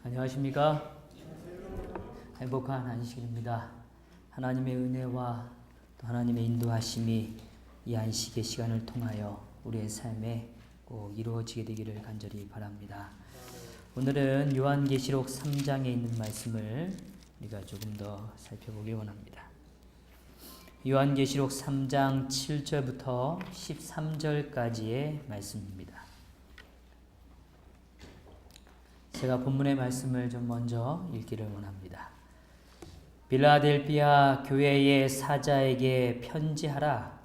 안녕하십니까? 행복한 안식일입니다. 하나님의 은혜와 또 하나님의 인도하심이 이 안식의 시간을 통하여 우리의 삶에 꼭 이루어지게 되기를 간절히 바랍니다. 오늘은 요한계시록 3장에 있는 말씀을 우리가 조금 더 살펴보길 원합니다. 요한계시록 3장 7절부터 13절까지의 말씀입니다. 제가 본문의 말씀을 좀 먼저 읽기를 원합니다. 빌라델비아 교회의 사자에게 편지하라.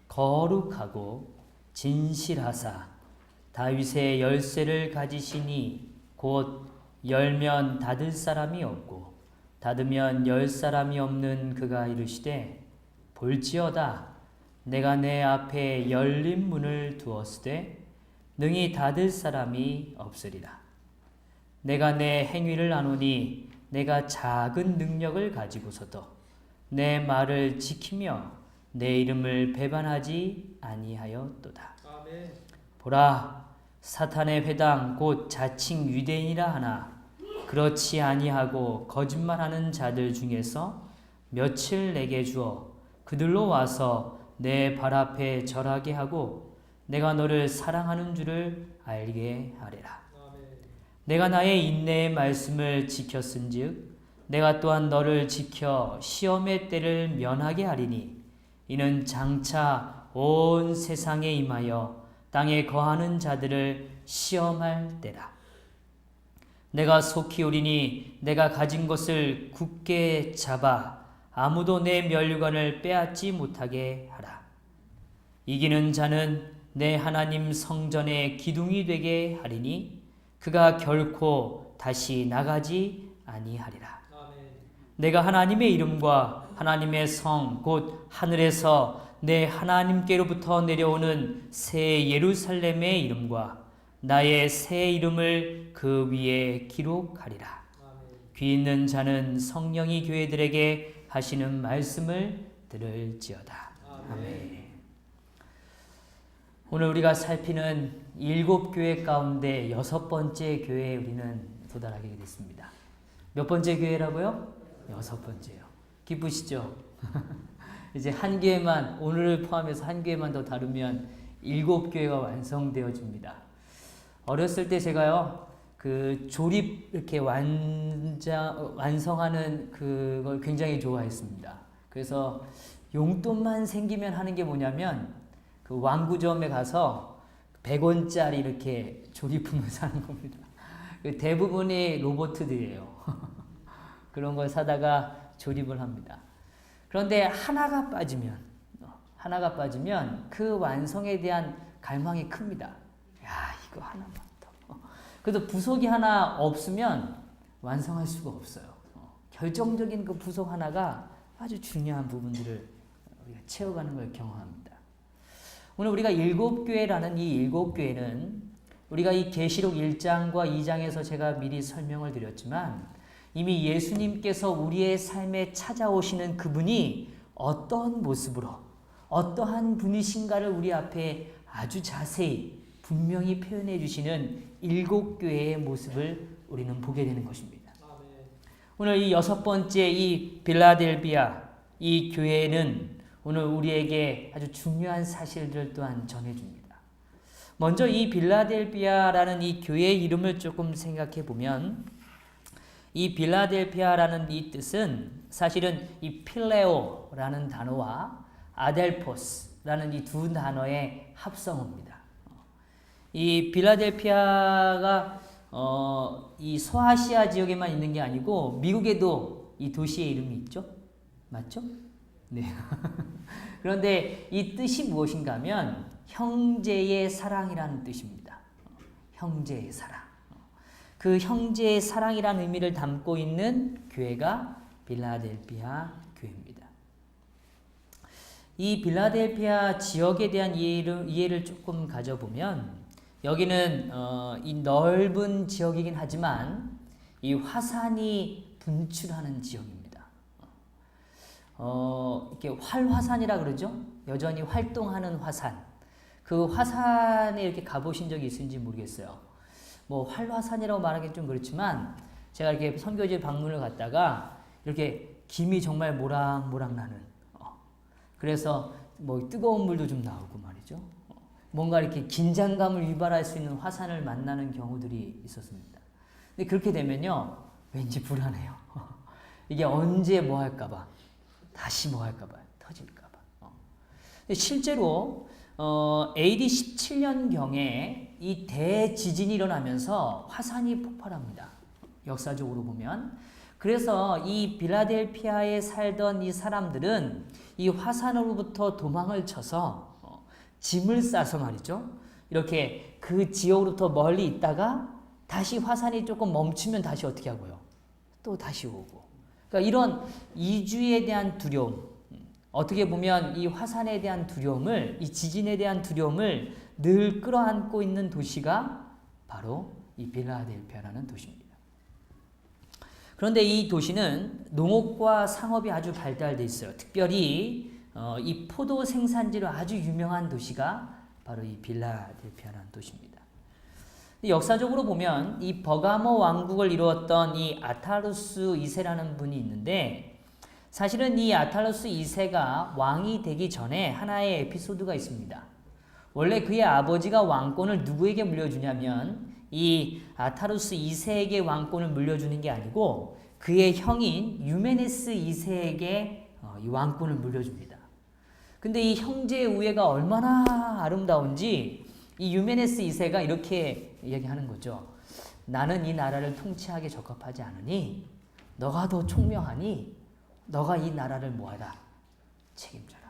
거룩하고 진실하사 다윗의 열쇠를 가지시니 곧 열면 닫을 사람이 없고 닫으면 열 사람이 없는 그가 이르시되 볼지어다 내가 내 앞에 열린 문을 두었으되 능히 닫을 사람이 없으리라. 내가 내 행위를 아노니 내가 작은 능력을 가지고서도 내 말을 지키며 내 이름을 배반하지 아니하였도다. 아멘. 보라, 사탄의 회당 곧 자칭 유대인이라 하나 그렇지 아니하고 거짓말하는 자들 중에서 며칠 내게 주어 그들로 와서 내 발 앞에 절하게 하고 내가 너를 사랑하는 줄을 알게 하리라. 내가 나의 인내의 말씀을 지켰은즉 내가 또한 너를 지켜 시험의 때를 면하게 하리니 이는 장차 온 세상에 임하여 땅에 거하는 자들을 시험할 때라. 내가 속히 오리니 내가 가진 것을 굳게 잡아 아무도 내 면류관을 빼앗지 못하게 하라. 이기는 자는 내 하나님 성전의 기둥이 되게 하리니 그가 결코 다시 나가지 아니하리라. 아멘. 내가 하나님의 이름과 하나님의 성 곧 하늘에서 내 하나님께로부터 내려오는 새 예루살렘의 이름과 나의 새 이름을 그 위에 기록하리라. 아멘. 귀 있는 자는 성령이 교회들에게 하시는 말씀을 들을지어다. 아멘. 아멘. 오늘 우리가 살피는 7교회 가운데 6번째 교회에 우리는 도달하게 됐습니다. 몇 번째 교회라고요? 6번째요. 기쁘시죠? 이제 한 교회만, 오늘을 포함해서 한 교회만 더 다루면 7교회가 완성되어집니다. 어렸을 때 제가요, 그 조립 이렇게 완성하는 그걸 굉장히 좋아했습니다. 그래서 용돈만 생기면 하는 게 뭐냐면 그 완구점에 가서 100원짜리 이렇게 조립품을 사는 겁니다. 대부분이 로봇들이에요. 그런 걸 사다가 조립을 합니다. 그런데 하나가 빠지면 그 완성에 대한 갈망이 큽니다. 야, 이거 하나만 더. 그래도 부속이 하나 없으면 완성할 수가 없어요. 결정적인 그 부속 하나가 아주 중요한 부분들을 우리가 채워가는 걸 경험합니다. 오늘 우리가 7교회라는 이 7교회는 우리가 이 계시록 1장과 2장에서 제가 미리 설명을 드렸지만 이미 예수님께서 우리의 삶에 찾아오시는 그분이 어떤 모습으로 어떠한 분이신가를 우리 앞에 아주 자세히 분명히 표현해 주시는 7교회의 모습을 우리는 보게 되는 것입니다. 오늘 이 6번째 이 빌라델비아 이 교회는 오늘 우리에게 아주 중요한 사실들 또한 전해줍니다. 먼저 이 빌라델비아라는 이 교회의 이름을 조금 생각해 보면 이 빌라델비아라는 이 뜻은 사실은 이 필레오라는 단어와 아델포스라는 이 두 단어의 합성어입니다. 이 빌라델비아가 이 소아시아 지역에만 있는 게 아니고 미국에도 이 도시의 이름이 있죠? 맞죠? 네. 그런데 이 뜻이 무엇인가 하면 형제의 사랑이라는 뜻입니다. 형제의 사랑. 그 형제의 사랑이라는 의미를 담고 있는 교회가 빌라델비아 교회입니다. 이 빌라델비아 지역에 대한 이해를 조금 가져보면 여기는 이 넓은 지역이긴 하지만 이 화산이 분출하는 지역입니다. 이렇게 활화산이라 그러죠? 여전히 활동하는 화산. 그 화산에 이렇게 가보신 적이 있는지 모르겠어요. 뭐 활화산이라고 말하기는 좀 그렇지만 제가 이렇게 선교지 방문을 갔다가 이렇게 김이 정말 모락모락 나는 그래서 뭐 뜨거운 물도 좀 나오고 말이죠. 뭔가 이렇게 긴장감을 유발할 수 있는 화산을 만나는 경우들이 있었습니다. 근데 그렇게 되면요, 왠지 불안해요. 이게 언제 뭐 할까봐, 다시 뭐 할까봐, 터질까봐. 근데 실제로 AD 17년경에 이 대지진이 일어나면서 화산이 폭발합니다. 역사적으로 보면. 그래서 이 빌라델피아에 살던 이 사람들은 이 화산으로부터 도망을 쳐서 짐을 싸서 말이죠. 이렇게 그 지역으로부터 멀리 있다가 다시 화산이 조금 멈추면 다시 어떻게 하고요? 또 다시 오고. 그러니까 이런 이주에 대한 두려움, 어떻게 보면 이 화산에 대한 두려움을, 이 지진에 대한 두려움을 늘 끌어안고 있는 도시가 바로 이 빌라델피아라는 도시입니다. 그런데 이 도시는 농업과 상업이 아주 발달되어 있어요. 특별히 이 포도 생산지로 아주 유명한 도시가 바로 이 빌라델피아라는 도시입니다. 역사적으로 보면 이 버가모 왕국을 이루었던 이 아타루스 2세라는 분이 있는데, 사실은 이 아타루스 2세가 왕이 되기 전에 하나의 에피소드가 있습니다. 원래 그의 아버지가 왕권을 누구에게 물려주냐면 이 아타루스 2세에게 왕권을 물려주는 게 아니고 그의 형인 유메네스 2세에게 이 왕권을 물려줍니다. 근데 이 형제의 우애가 얼마나 아름다운지 이 유메네스 2세가 이렇게 얘기하는 거죠. 나는 이 나라를 통치하기에 적합하지 않으니 너가 더 총명하니 너가 이 나라를 뭐하라? 책임져라.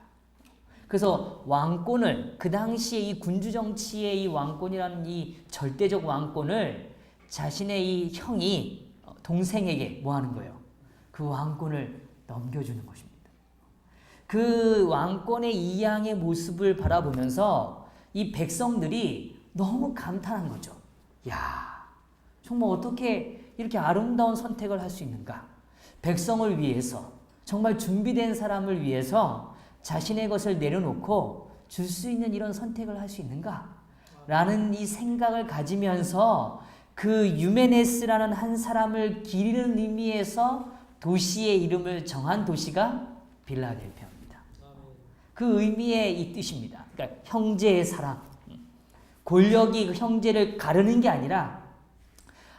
그래서 왕권을, 그 당시에 이 군주 정치의 이 왕권이라는 이 절대적 왕권을 자신의 이 형이 동생에게 뭐 하는 거예요? 그 왕권을 넘겨주는 것입니다. 그 왕권의 이양의 모습을 바라보면서 이 백성들이 너무 감탄한 거죠. 야, 정말 어떻게 이렇게 아름다운 선택을 할 수 있는가? 백성을 위해서, 정말 준비된 사람을 위해서 자신의 것을 내려놓고 줄 수 있는 이런 선택을 할 수 있는가? 라는 이 생각을 가지면서 그 유메네스라는 한 사람을 기리는 의미에서 도시의 이름을 정한 도시가 빌라델피아입니다. 그 의미의 이 뜻입니다. 그러니까 형제의 사랑. 권력이 그 형제를 가르는 게 아니라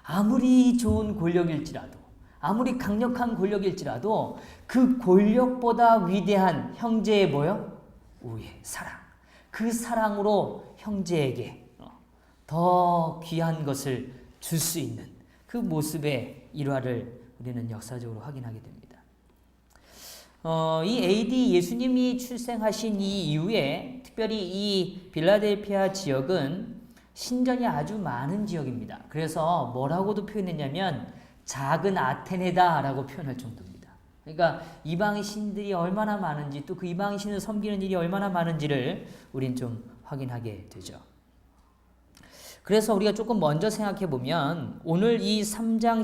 아무리 좋은 권력일지라도, 아무리 강력한 권력일지라도 그 권력보다 위대한 형제의 뭐요? 우애, 사랑. 그 사랑으로 형제에게 더 귀한 것을 줄 수 있는 그 모습의 일화를 우리는 역사적으로 확인하게 됩니다. 이 AD 예수님이 출생하신 이 이후에 특별히 이 빌라델피아 지역은 신전이 아주 많은 지역입니다. 그래서 뭐라고도 표현했냐면 작은 아테네다라고 표현할 정도입니다. 그러니까 이방 신들이 얼마나 많은지, 또 그 이방 신을 섬기는 일이 얼마나 많은지를 우린 좀 확인하게 되죠. 그래서 우리가 조금 먼저 생각해 보면 오늘 이 3장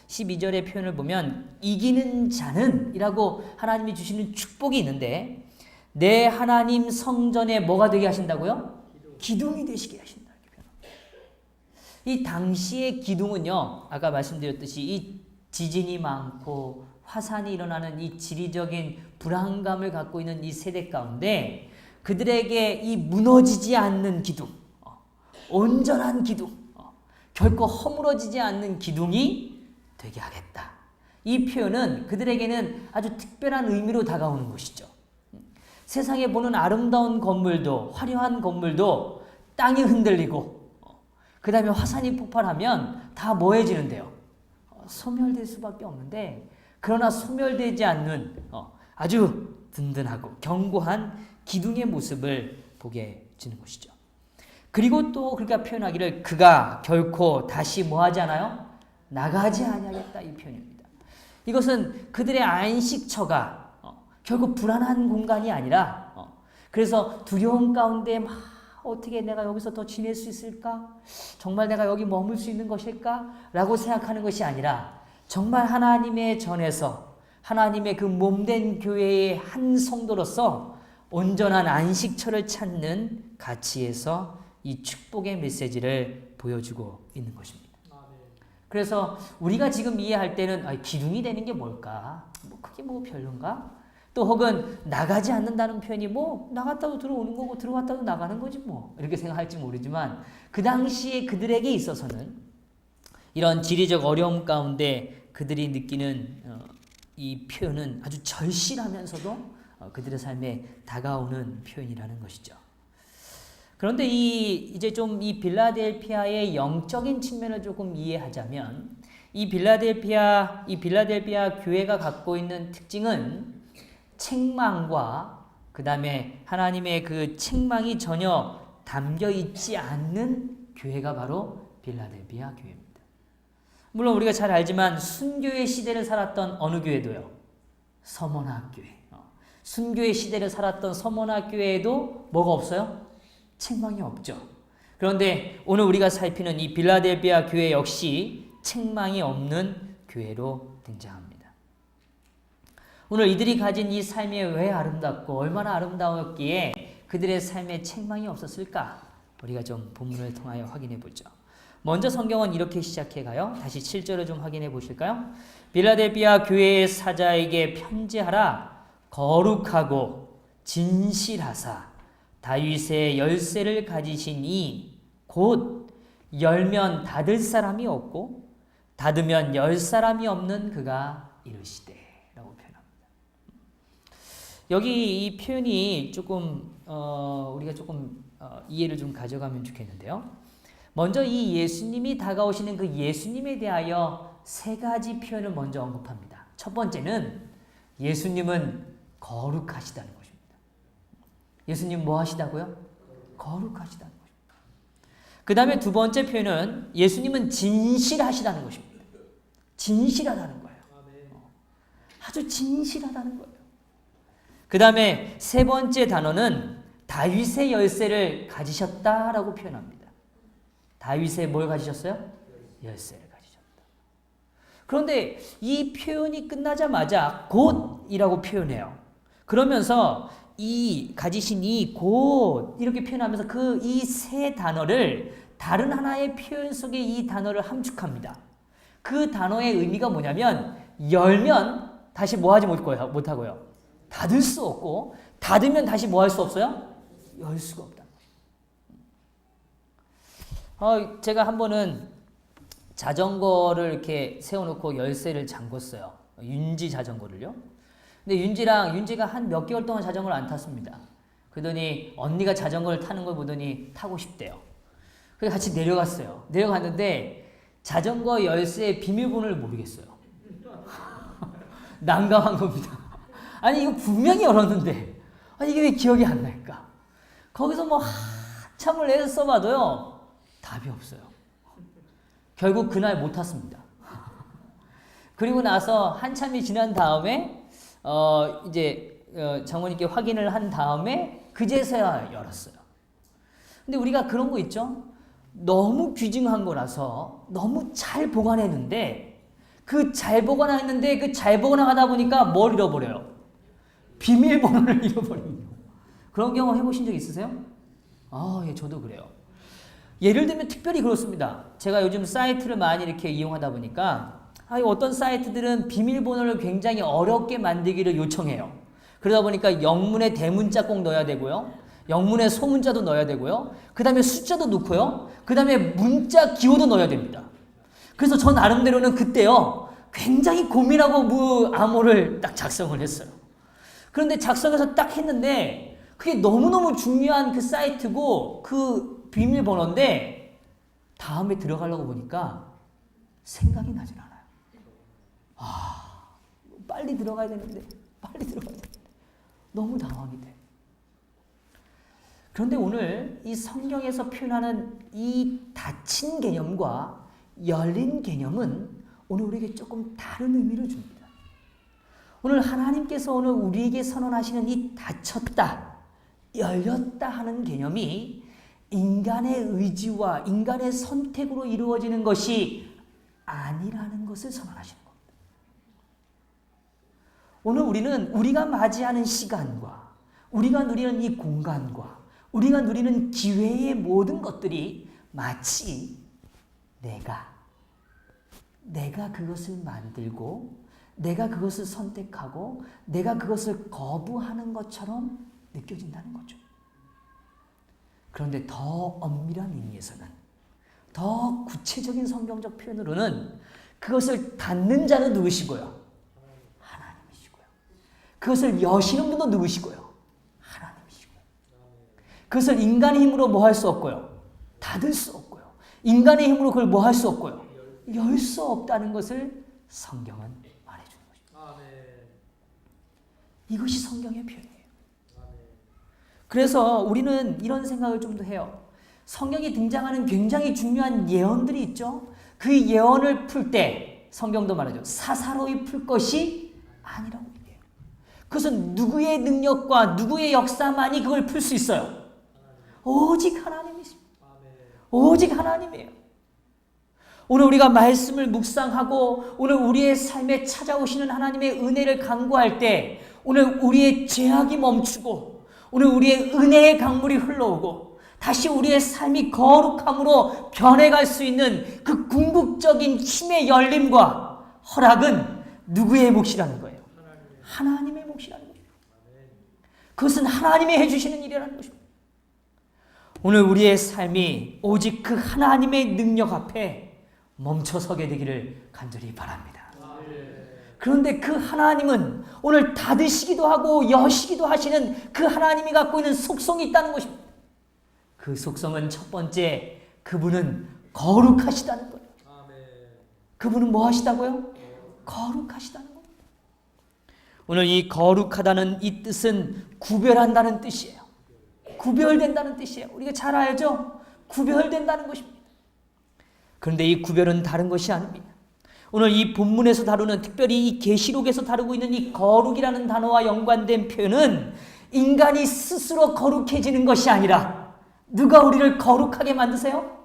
12절의 표현을 보면 이기는 자는 이라고 하나님이 주시는 축복이 있는데, 내 하나님 성전에 뭐가 되게 하신다고요? 기둥이 되시게 하신다. 이 당시의 기둥은요, 아까 말씀드렸듯이 이 지진이 많고 화산이 일어나는 이 지리적인 불안감을 갖고 있는 이 세대 가운데 그들에게 이 무너지지 않는 기둥, 온전한 기둥, 결코 허물어지지 않는 기둥이 되게 하겠다. 이 표현은 그들에게는 아주 특별한 의미로 다가오는 것이죠. 세상에 보는 아름다운 건물도, 화려한 건물도 땅이 흔들리고 그 다음에 화산이 폭발하면 다 뭐해지는데요? 소멸될 수밖에 없는데, 그러나 소멸되지 않는 아주 든든하고 견고한 기둥의 모습을 보게 되는 것이죠. 그리고 또 그렇게 표현하기를 그가 결코 다시 뭐하지 않아요? 나가지 아니하겠다, 이 표현입니다. 이것은 그들의 안식처가 결국 불안한 공간이 아니라 그래서 두려움 가운데 막 어떻게 내가 여기서 더 지낼 수 있을까? 정말 내가 여기 머물 수 있는 것일까? 라고 생각하는 것이 아니라 정말 하나님의 전에서 하나님의 그 몸된 교회의 한 성도로서 온전한 안식처를 찾는 가치에서 이 축복의 메시지를 보여주고 있는 것입니다. 그래서 우리가 지금 이해할 때는 기둥이 되는 게 뭘까? 뭐 그게 뭐 별론가? 또 혹은 나가지 않는다는 표현이 뭐 나갔다도 들어오는 거고 들어갔다도 나가는 거지 뭐 이렇게 생각할지 모르지만 그 당시에 그들에게 있어서는 이런 지리적 어려움 가운데 그들이 느끼는 이 표현은 아주 절실하면서도 그들의 삶에 다가오는 표현이라는 것이죠. 그런데 이제 좀 이 빌라델피아의 영적인 측면을 조금 이해하자면 이 빌라델피아 교회가 갖고 있는 특징은 책망과 그 다음에 하나님의 그 책망이 전혀 담겨 있지 않는 교회가 바로 빌라델피아 교회입니다. 물론 우리가 잘 알지만 순교의 시대를 살았던 어느 교회도요? 서머나 교회. 순교의 시대를 살았던 서머나 교회에도 뭐가 없어요? 책망이 없죠. 그런데 오늘 우리가 살피는 이 빌라델피아 교회 역시 책망이 없는 교회로 등장합니다. 오늘 이들이 가진 이 삶이 왜 아름답고 얼마나 아름다웠기에 그들의 삶에 책망이 없었을까? 우리가 좀 본문을 통하여 확인해 보죠. 먼저 성경은 이렇게 시작해 가요. 다시 7절을 좀 확인해 보실까요? 빌라델피아 교회의 사자에게 편지하라. 거룩하고 진실하사 다윗의 열쇠를 가지신 이 곧 열면 닫을 사람이 없고 닫으면 열 사람이 없는 그가 이르시되 라고 표현합니다. 여기 이 표현이 조금 우리가 조금 이해를 좀 가져가면 좋겠는데요. 먼저 이 예수님이 다가오시는 그 예수님에 대하여 세 가지 표현을 먼저 언급합니다. 첫 번째는 예수님은 거룩하시다는 것입니다. 예수님 뭐 하시다고요? 거룩하시다는 것입니다. 그 다음에 두 번째 표현은 예수님은 진실하시다는 것입니다. 진실하다는 거예요. 아주 진실하다는 거예요. 그 다음에 세 번째 단어는 다윗의 열쇠를 가지셨다라고 표현합니다. 다윗의 뭘 가지셨어요? 열쇠를 가지셨다. 그런데 이 표현이 끝나자마자 곧이라고 표현해요. 그러면서 이 가지신 이 곧 이렇게 표현하면서 그 이 세 단어를 다른 하나의 표현 속에 이 단어를 함축합니다. 그 단어의 의미가 뭐냐면 열면 다시 뭐 하지 못하고요. 닫을 수 없고 닫으면 다시 뭐 할 수 없어요? 열 수가 없다. 제가 한 번은 자전거를 이렇게 세워놓고 열쇠를 잠궜어요. 윤지 자전거를요. 근데 윤지가 한 몇 개월 동안 자전거를 안 탔습니다. 그러더니 언니가 자전거를 타는 걸 보더니 타고 싶대요. 그래서 같이 내려갔어요. 내려갔는데 자전거 열쇠의 비밀번호를 모르겠어요. 난감한 겁니다. 아니 이거 분명히 열었는데 이게 왜 기억이 안 날까? 거기서 뭐 한참을 내서 써봐도요. 답이 없어요. 결국 그날 못 탔습니다. 그리고 나서 한참이 지난 다음에 이제 장모님께 확인을 한 다음에 그제서야 열었어요. 근데 우리가 그런 거 있죠? 너무 귀중한 거라서 너무 잘 보관했는데 그 잘 보관하다 보니까 뭘 잃어버려요? 비밀번호를 잃어버립니다. 그런 경험 해보신 적 있으세요? 예, 저도 그래요. 예를 들면 특별히 그렇습니다. 제가 요즘 사이트를 많이 이렇게 이용하다 보니까 어떤 사이트들은 비밀번호를 굉장히 어렵게 만들기를 요청해요. 그러다 보니까 영문의 대문자 꼭 넣어야 되고요. 영문의 소문자도 넣어야 되고요. 그 다음에 숫자도 넣고요. 그 다음에 문자 기호도 넣어야 됩니다. 그래서 저 나름대로는 그때요. 굉장히 고민하고 암호를 딱 작성을 했어요. 그런데 작성해서 딱 했는데 그게 너무너무 중요한 그 사이트고 그 비밀번호인데 다음에 들어가려고 보니까 생각이 나질 않아요. 빨리 들어가야 되는데 너무 당황이 돼. 그런데 오늘 이 성경에서 표현하는 이 닫힌 개념과 열린 개념은 오늘 우리에게 조금 다른 의미를 줍니다. 오늘 하나님께서 오늘 우리에게 선언하시는 이 닫혔다, 열렸다 하는 개념이 인간의 의지와 인간의 선택으로 이루어지는 것이 아니라는 것을 선언하시는 겁니다. 오늘 우리는 우리가 맞이하는 시간과 우리가 누리는 이 공간과 우리가 누리는 기회의 모든 것들이 마치 내가 내가 그것을 만들고 내가 그것을 선택하고 내가 그것을 거부하는 것처럼 느껴진다는 거죠. 그런데 더 엄밀한 의미에서는, 더 구체적인 성경적 표현으로는 그것을 닫는 자는 누구시고요? 하나님이시고요. 그것을 여시는 분도 누구시고요? 하나님이시고요. 그것을 인간의 힘으로 뭐 할 수 없고요? 닫을 수 없고요. 인간의 힘으로 그걸 뭐 할 수 없고요? 열 수 없다는 것을 성경은 말해주는 것입니다. 이것이 성경의 표현이에요. 그래서 우리는 이런 생각을 좀 더 해요. 성경이 등장하는 굉장히 중요한 예언들이 있죠. 그 예언을 풀 때 성경도 말하죠. 사사로이 풀 것이 아니라고 얘기해요. 그것은 누구의 능력과 누구의 역사만이 그걸 풀 수 있어요. 오직 하나님이십니다. 오직 하나님이에요. 오늘 우리가 말씀을 묵상하고 오늘 우리의 삶에 찾아오시는 하나님의 은혜를 간구할 때 오늘 우리의 죄악이 멈추고 오늘 우리의 은혜의 강물이 흘러오고 다시 우리의 삶이 거룩함으로 변해갈 수 있는 그 궁극적인 힘의 열림과 허락은 누구의 몫이라는 거예요? 하나님의 몫이라는 거예요. 그것은 하나님이 해주시는 일이라는 것입니다. 오늘 우리의 삶이 오직 그 하나님의 능력 앞에 멈춰서게 되기를 간절히 바랍니다. 그런데 그 하나님은 오늘 닫으시기도 하고 여시기도 하시는 그 하나님이 갖고 있는 속성이 있다는 것입니다. 그 속성은 첫 번째, 그분은 거룩하시다는 거예요. 그분은 뭐 하시다고요? 거룩하시다는 겁니다. 오늘 이 거룩하다는 이 뜻은 구별한다는 뜻이에요. 구별된다는 뜻이에요. 우리가 잘 알죠? 구별된다는 것입니다. 그런데 이 구별은 다른 것이 아닙니다. 오늘 이 본문에서 다루는, 특별히 이 계시록에서 다루고 있는 이 거룩이라는 단어와 연관된 표현은 인간이 스스로 거룩해지는 것이 아니라 누가 우리를 거룩하게 만드세요?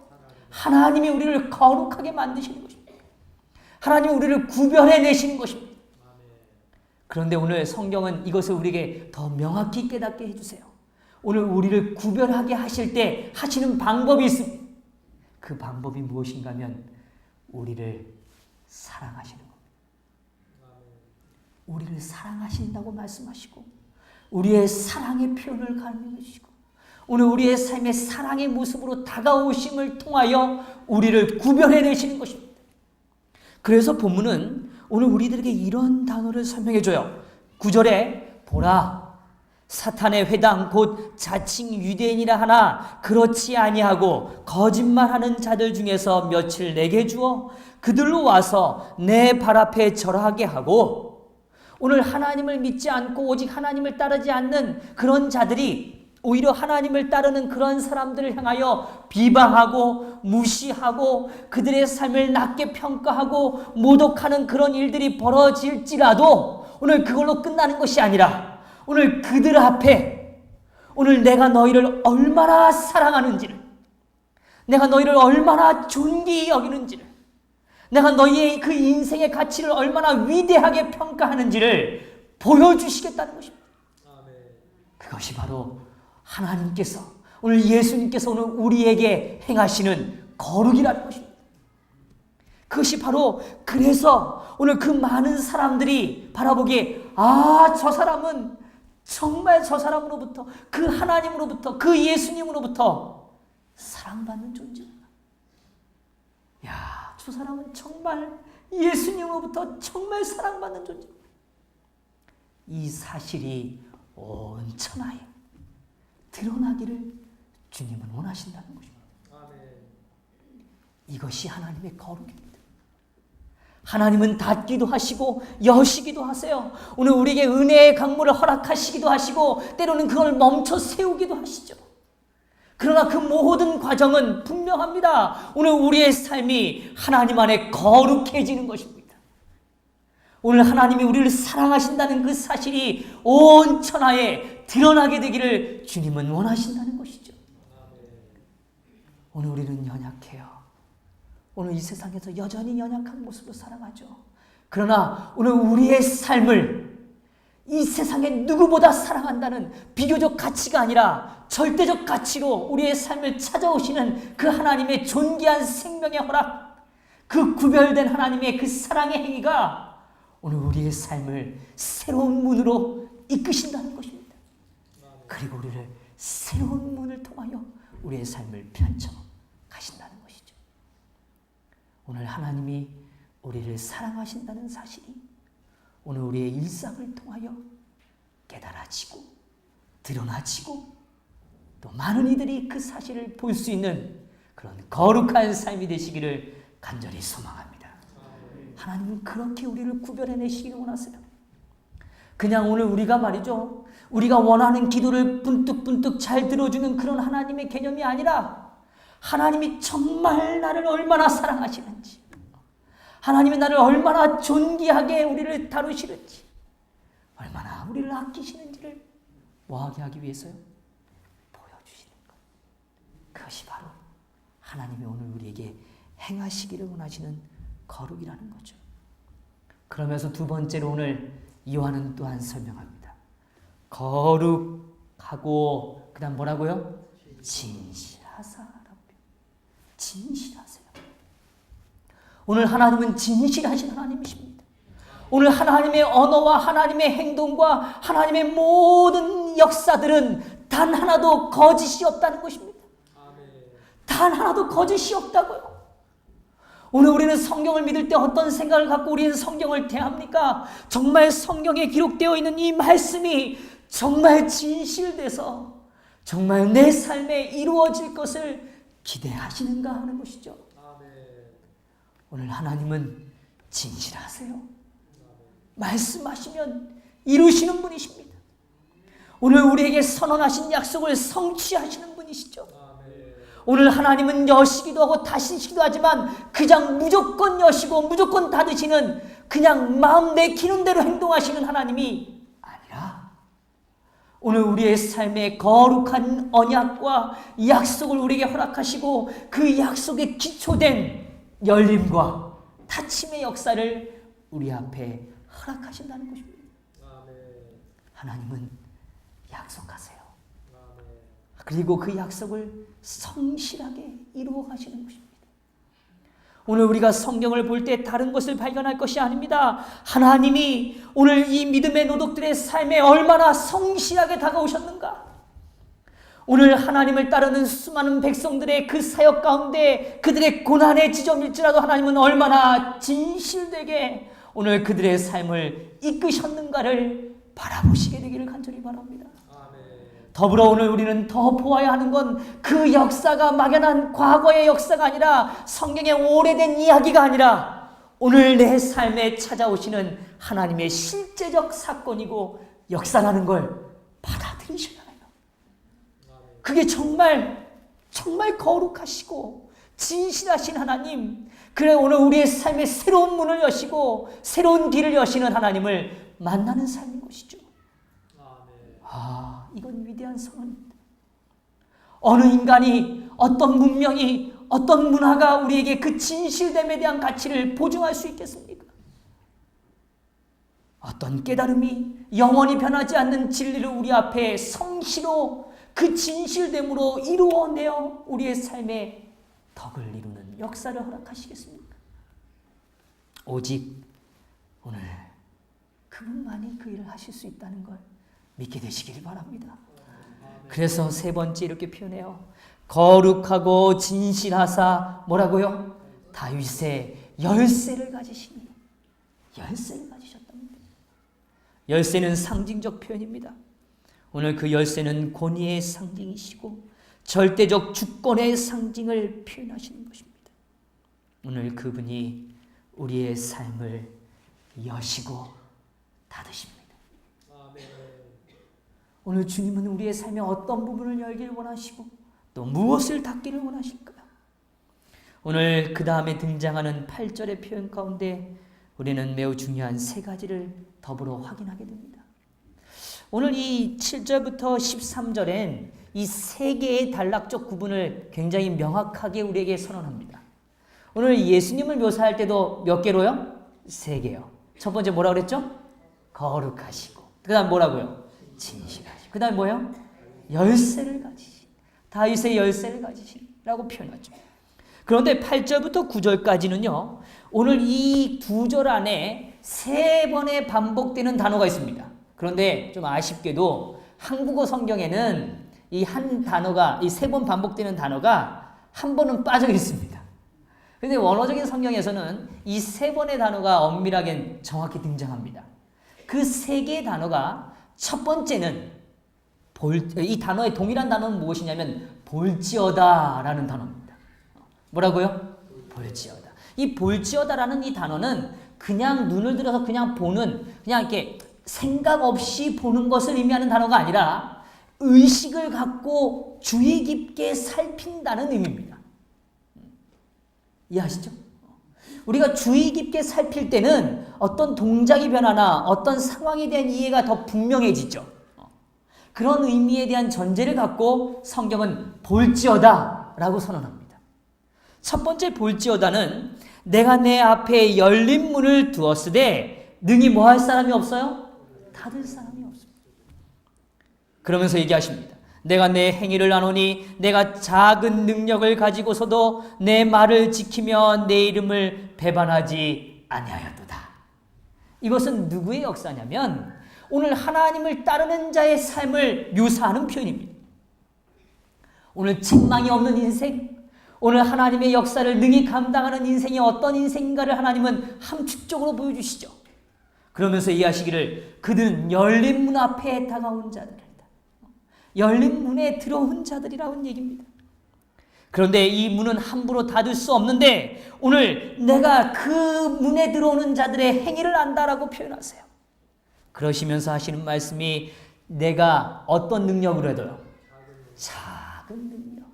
하나님이 우리를 거룩하게 만드시는 것입니다. 하나님이 우리를 구별해내시는 것입니다. 그런데 오늘 성경은 이것을 우리에게 더 명확히 깨닫게 해주세요. 오늘 우리를 구별하게 하실 때 하시는 방법이 있습니다. 그 방법이 무엇인가 하면 우리를 사랑하시는 겁니다. 우리를 사랑하신다고 말씀하시고 우리의 사랑의 표현을 가르쳐 주시고 오늘 우리의 삶의 사랑의 모습으로 다가오심을 통하여 우리를 구별해내시는 것입니다. 그래서 본문은 오늘 우리들에게 이런 단어를 설명해줘요. 9절에 보라 사탄의 회당 곧 자칭 유대인이라 하나 그렇지 아니하고 거짓말하는 자들 중에서 며칠 내게 주어 그들로 와서 내 발 앞에 절하게 하고 오늘 하나님을 믿지 않고 오직 하나님을 따르지 않는 그런 자들이 오히려 하나님을 따르는 그런 사람들을 향하여 비방하고 무시하고 그들의 삶을 낮게 평가하고 모독하는 그런 일들이 벌어질지라도 오늘 그걸로 끝나는 것이 아니라 오늘 그들 앞에 오늘 내가 너희를 얼마나 사랑하는지를 내가 너희를 얼마나 존귀히 여기는지를 내가 너희의 그 인생의 가치를 얼마나 위대하게 평가하는지를 보여주시겠다는 것입니다. 그것이 바로 하나님께서 오늘 예수님께서 오늘 우리에게 행하시는 거룩이라는 것입니다. 그것이 바로 그래서 오늘 그 많은 사람들이 바라보기에 저 사람은 정말 저 사람으로부터 그 하나님으로부터 그 예수님으로부터 사랑받는 존재구나. 저 사람은 정말 예수님으로부터 정말 사랑받는 존재구나. 이 사실이 온 천하에 드러나기를 주님은 원하신다는 것입니다. 이것이 하나님의 거룩입니다. 하나님은 닫기도 하시고 여시기도 하세요. 오늘 우리에게 은혜의 강물을 허락하시기도 하시고 때로는 그걸 멈춰 세우기도 하시죠. 그러나 그 모든 과정은 분명합니다. 오늘 우리의 삶이 하나님 안에 거룩해지는 것입니다. 오늘 하나님이 우리를 사랑하신다는 그 사실이 온 천하에 드러나게 되기를 주님은 원하신다는 것이죠. 오늘 우리는 연약해요. 오늘 이 세상에서 여전히 연약한 모습으로 살아가죠. 그러나 오늘 우리의 삶을 이 세상에 누구보다 사랑한다는 비교적 가치가 아니라 절대적 가치로 우리의 삶을 찾아오시는 그 하나님의 존귀한 생명의 허락, 그 구별된 하나님의 그 사랑의 행위가 오늘 우리의 삶을 새로운 문으로 이끄신다는 것입니다. 그리고 우리를 새로운 문을 통하여 우리의 삶을 펼쳐 가신다는 것이죠. 오늘 하나님이 우리를 사랑하신다는 사실이 오늘 우리의 일상을 통하여 깨달아지고 드러나지고 또 많은 이들이 그 사실을 볼 수 있는 그런 거룩한 삶이 되시기를 간절히 소망합니다. 하나님은 그렇게 우리를 구별해내시기를 원하세요. 그냥 오늘 우리가 말이죠, 우리가 원하는 기도를 분뚝분뚝 잘 들어주는 그런 하나님의 개념이 아니라 하나님이 정말 나를 얼마나 사랑하시는지, 하나님이 나를 얼마나 존귀하게 우리를 다루시는지, 얼마나 우리를 아끼시는지를 뭐하게 하기 위해서요? 보여주시는 것. 그것이 바로 하나님이 오늘 우리에게 행하시기를 원하시는 거룩이라는 거죠. 그러면서 두 번째로 오늘 요한은 또한 설명합니다. 거룩하고 그 다음 뭐라고요? 진실하사라고요. 진실하세요. 오늘 하나님은 진실하신 하나님이십니다. 오늘 하나님의 언어와 하나님의 행동과 하나님의 모든 역사들은 단 하나도 거짓이 없다는 것입니다. 단 하나도 거짓이 없다고요. 오늘 우리는 성경을 믿을 때 어떤 생각을 갖고 우리는 성경을 대합니까? 정말 성경에 기록되어 있는 이 말씀이 정말 진실돼서 정말 내 삶에 이루어질 것을 기대하시는가 하는 것이죠. 오늘 하나님은 진실하세요. 말씀하시면 이루시는 분이십니다. 오늘 우리에게 선언하신 약속을 성취하시는 분이시죠. 오늘 하나님은 여시기도 하고 닫으시기도 하지만 그냥 무조건 여시고 무조건 닫으시는 그냥 마음 내키는 대로 행동하시는 하나님이 아니라 오늘 우리의 삶에 거룩한 언약과 약속을 우리에게 허락하시고 그 약속에 기초된 열림과 닫힘의 역사를 우리 앞에 허락하신다는 것입니다. 하나님은 약속하세요. 그리고 그 약속을 성실하게 이루어 가시는 것입니다. 오늘 우리가 성경을 볼 때 다른 것을 발견할 것이 아닙니다. 하나님이 오늘 이 믿음의 노독들의 삶에 얼마나 성실하게 다가오셨는가. 오늘 하나님을 따르는 수많은 백성들의 그 사역 가운데 그들의 고난의 지점일지라도 하나님은 얼마나 진실되게 오늘 그들의 삶을 이끄셨는가를 바라보시게 되기를 간절히 바랍니다. 더불어 오늘 우리는 더 보아야 하는 건 그 역사가 막연한 과거의 역사가 아니라 성경의 오래된 이야기가 아니라 오늘 내 삶에 찾아오시는 하나님의 실제적 사건이고 역사라는 걸 받아들이셔야 해요. 그게 정말 거룩하시고 진실하신 하나님, 그래 오늘 우리의 삶에 새로운 문을 여시고 새로운 길을 여시는 하나님을 만나는 삶인 것이죠. 이건 위대한 선언입니다. 어느 인간이, 어떤 문명이, 어떤 문화가 우리에게 그 진실됨에 대한 가치를 보증할 수 있겠습니까? 어떤 깨달음이 영원히 변하지 않는 진리를 우리 앞에 성시로 그 진실됨으로 이루어내어 우리의 삶에 덕을 이루는 역사를 허락하시겠습니까? 오직 오늘 그분만이 그 일을 하실 수 있다는 걸 믿게 되시길 바랍니다. 그래서 세 번째 이렇게 표현해요. 거룩하고 진실하사 뭐라고요? 다윗의 열쇠를 가지시니. 열쇠를 가지셨답니다. 열쇠는 상징적 표현입니다. 오늘 그 열쇠는 권위의 상징이시고 절대적 주권의 상징을 표현하시는 것입니다. 오늘 그분이 우리의 삶을 여시고 닫으십니다. 오늘 주님은 우리의 삶의 어떤 부분을 열기를 원하시고 또 무엇을 닫기를 원하실까요? 오늘 그 다음에 등장하는 8절의 표현 가운데 우리는 매우 중요한 세 가지를 더불어 확인하게 됩니다. 오늘 이 7절부터 13절엔 이 세 개의 단락적 구분을 굉장히 명확하게 우리에게 선언합니다. 오늘 예수님을 묘사할 때도 몇 개로요? 세 개요. 첫 번째 뭐라고 그랬죠? 거룩하시고. 그 다음 뭐라고요? 진실하시고. 그 다음 뭐예요? 열쇠를 가지신. 다윗의 열쇠를 가지신라고 표현하죠. 그런데 8절부터 9절까지는요. 오늘 이 구절 안에 3번의 반복되는 단어가 있습니다. 그런데 좀 아쉽게도 한국어 성경에는 이 한 단어가, 이 3번 반복되는 단어가 한 번은 빠져 있습니다. 그런데 원어적인 성경에서는 이 3번의 단어가 엄밀하게 정확히 등장합니다. 그 3개의 단어가 첫 번째는 이 단어의 동일한 단어는 무엇이냐면 볼지어다라는 단어입니다. 뭐라고요? 볼지어다. 이 볼지어다라는 이 단어는 그냥 눈을 들어서 그냥 보는, 그냥 이렇게 생각 없이 보는 것을 의미하는 단어가 아니라 의식을 갖고 주의 깊게 살핀다는 의미입니다. 이해하시죠? 우리가 주의 깊게 살필 때는 어떤 동작이 변하나 어떤 상황에 대한 이해가 더 분명해지죠. 그런 의미에 대한 전제를 갖고 성경은 볼지어다 라고 선언합니다. 첫 번째 볼지어다는 내가 내 앞에 열린 문을 두었으되 능히 뭐 할 사람이 없어요? 닫을 사람이 없습니다. 그러면서 얘기하십니다. 내가 내 행위를 아노니 내가 작은 능력을 가지고서도 내 말을 지키며 내 이름을 배반하지 아니하였도다. 이것은 누구의 역사냐면 오늘 하나님을 따르는 자의 삶을 묘사하는 표현입니다. 오늘 책망이 없는 인생, 오늘 하나님의 역사를 능히 감당하는 인생이 어떤 인생인가를 하나님은 함축적으로 보여주시죠. 그러면서 이해하시기를 그들은 열린 문 앞에 다가온 자들이다. 열린 문에 들어온 자들이라는 얘기입니다. 그런데 이 문은 함부로 닫을 수 없는데 오늘 내가 그 문에 들어오는 자들의 행위를 안다라고 표현하세요. 그러시면서 하시는 말씀이 내가 어떤 능력으로 해도요? 작은 능력.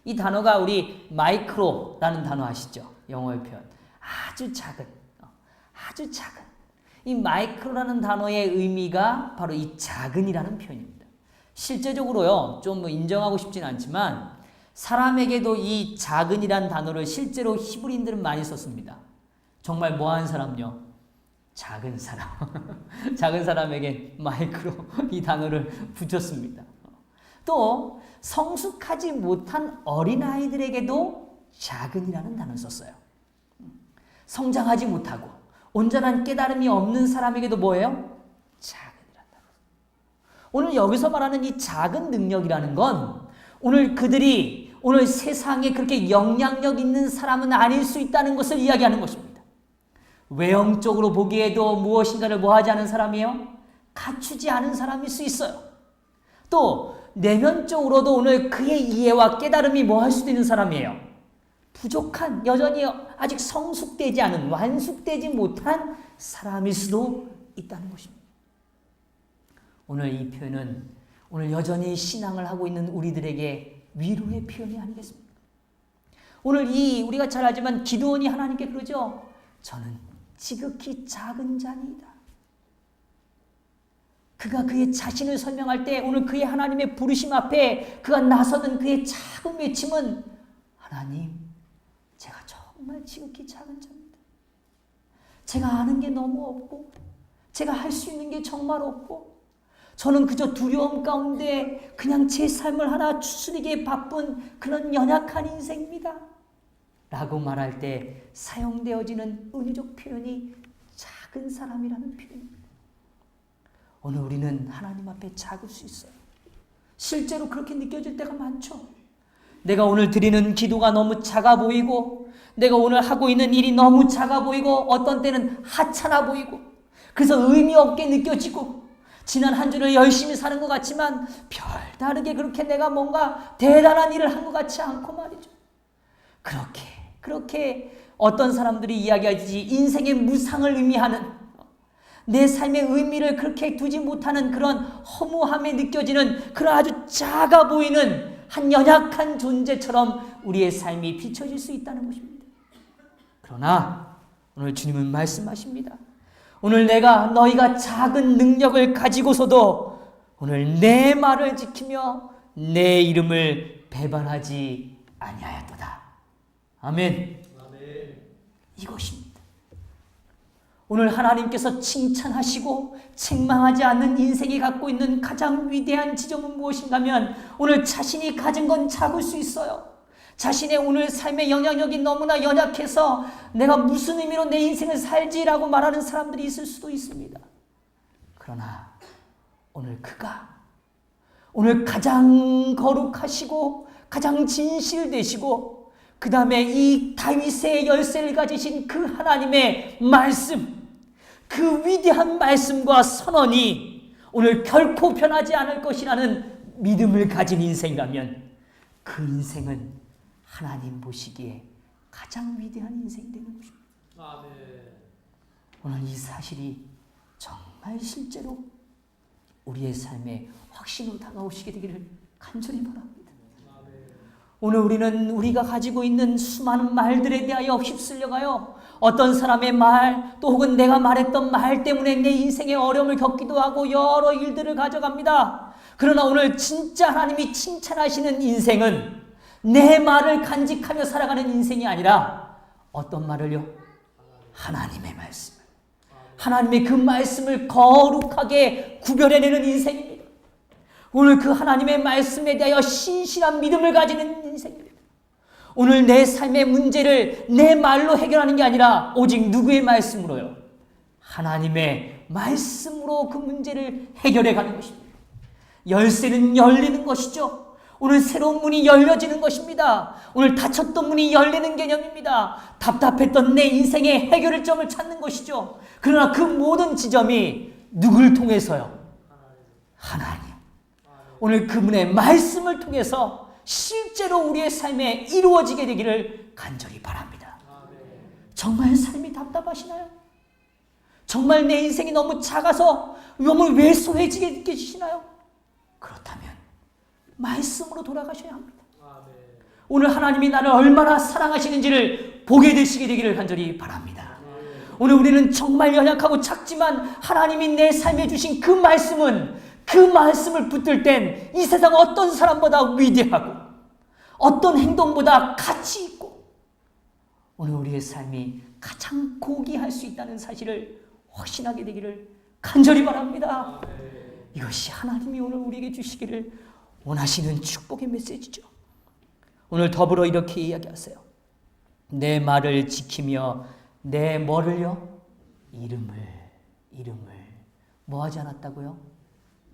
이 단어가 우리 마이크로라는 단어 아시죠? 영어의 표현. 아주 작은. 아주 작은. 이 마이크로라는 단어의 의미가 바로 이 작은이라는 표현입니다. 실제적으로요, 좀 인정하고 싶지는 않지만 사람에게도 이 작은이라는 단어를 실제로 히브리인들은 많이 썼습니다. 정말 뭐한 사람요? 작은 사람. 작은 사람에게 마이크로 이 단어를 붙였습니다. 또 성숙하지 못한 어린아이들에게도 작은이라는 단어를 썼어요. 성장하지 못하고 온전한 깨달음이 없는 사람에게도 뭐예요? 작은이라는 단어. 오늘 여기서 말하는 이 작은 능력이라는 건 오늘 그들이 오늘 세상에 그렇게 영향력 있는 사람은 아닐 수 있다는 것을 이야기하는 것입니다. 외형적으로 보기에도 무엇인가를 뭐하지 않은 사람이에요? 갖추지 않은 사람일 수 있어요. 또 내면적으로도 오늘 그의 이해와 깨달음이 뭐할 수도 있는 사람이에요. 부족한, 여전히 아직 성숙되지 않은, 완숙되지 못한 사람일 수도 있다는 것입니다. 오늘 이 표현은 오늘 여전히 신앙을 하고 있는 우리들에게 위로의 표현이 아니겠습니까? 오늘 우리가 잘 알지만 기드온이 하나님께 그러죠. 저는 지극히 작은 자니이다. 그가 그의 자신을 설명할 때 오늘 그의 하나님의 부르심 앞에 그가 나서는 그의 작은 외침은 하나님, 제가 정말 지극히 작은 자입니다. 제가 아는 게 너무 없고 제가 할 수 있는 게 정말 없고 저는 그저 두려움 가운데 그냥 제 삶을 하나 추스리기에 바쁜 그런 연약한 인생입니다. 라고 말할 때 사용되어지는 은유적 표현이 작은 사람이라는 표현입니다. 오늘 우리는 하나님 앞에 작을 수 있어요. 실제로 그렇게 느껴질 때가 많죠. 내가 오늘 드리는 기도가 너무 작아 보이고 내가 오늘 하고 있는 일이 너무 작아 보이고 어떤 때는 하찮아 보이고 그래서 의미 없게 느껴지고 지난 한 주를 열심히 사는 것 같지만 별다르게 그렇게 내가 뭔가 대단한 일을 한 것 같지 않고 말이죠. 그렇게 어떤 사람들이 이야기하지 인생의 무상을 의미하는 내 삶의 의미를 그렇게 두지 못하는 그런 허무함에 느껴지는 그런 아주 작아 보이는 한 연약한 존재처럼 우리의 삶이 비춰질 수 있다는 것입니다. 그러나 오늘 주님은 말씀하십니다. 오늘 너희가 작은 능력을 가지고서도 오늘 내 말을 지키며 내 이름을 배반하지 아니하였도다. 아멘. 이것입니다. 오늘 하나님께서 칭찬하시고 책망하지 않는 인생이 갖고 있는 가장 위대한 지점은 무엇인가 하면 오늘 자신이 가진 건 작을 수 있어요. 자신의 오늘 삶의 영향력이 너무나 연약해서 내가 무슨 의미로 내 인생을 살지라고 말하는 사람들이 있을 수도 있습니다. 그러나 오늘 그가 오늘 가장 거룩하시고 가장 진실되시고 그 다음에 이 다윗의 열쇠를 가지신 그 하나님의 말씀, 그 위대한 말씀과 선언이 오늘 결코 변하지 않을 것이라는 믿음을 가진 인생이라면 그 인생은 하나님 보시기에 가장 위대한 인생이 되는 것입니다. 아멘. 오늘 이 사실이 정말 실제로 우리의 삶에 확신으로 다가오시게 되기를 간절히 바랍니다. 아멘. 오늘 우리는 우리가 가지고 있는 수많은 말들에 대하여 휩쓸려가요. 어떤 사람의 말, 또 혹은 내가 말했던 말 때문에 내 인생에 어려움을 겪기도 하고 여러 일들을 가져갑니다. 그러나 오늘 진짜 하나님이 칭찬하시는 인생은 내 말을 간직하며 살아가는 인생이 아니라 어떤 말을요? 하나님의 말씀을. 하나님의 그 말씀을 거룩하게 구별해내는 인생입니다. 오늘 그 하나님의 말씀에 대하여 신실한 믿음을 가지는 인생입니다. 오늘 내 삶의 문제를 내 말로 해결하는 게 아니라 오직 누구의 말씀으로요? 하나님의 말씀으로 그 문제를 해결해 가는 것입니다. 열쇠는 열리는 것이죠. 오늘 새로운 문이 열려지는 것입니다. 오늘 닫혔던 문이 열리는 개념입니다. 답답했던 내 인생의 해결점을 찾는 것이죠. 그러나 그 모든 지점이 누굴 통해서요? 하나님. 오늘 그분의 말씀을 통해서 실제로 우리의 삶에 이루어지게 되기를 간절히 바랍니다. 정말 삶이 답답하시나요? 정말 내 인생이 너무 작아서 너무 왜소해지게 느껴지시나요? 그렇다면 말씀으로 돌아가셔야 합니다. 오늘 하나님이 나를 얼마나 사랑하시는지를 보게 되시게 되기를 간절히 바랍니다. 오늘 우리는 정말 연약하고 작지만 하나님이 내 삶에 주신 그 말씀은 그 말씀을 붙들 땐 이 세상 어떤 사람보다 위대하고 어떤 행동보다 가치 있고 오늘 우리의 삶이 가장 고귀할 수 있다는 사실을 확신하게 되기를 간절히 바랍니다. 이것이 하나님이 오늘 우리에게 주시기를 원하시는 축복의 메시지죠. 오늘 더불어 이렇게 이야기하세요. 내 말을 지키며 내 뭐를요? 이름을 뭐하지 않았다고요?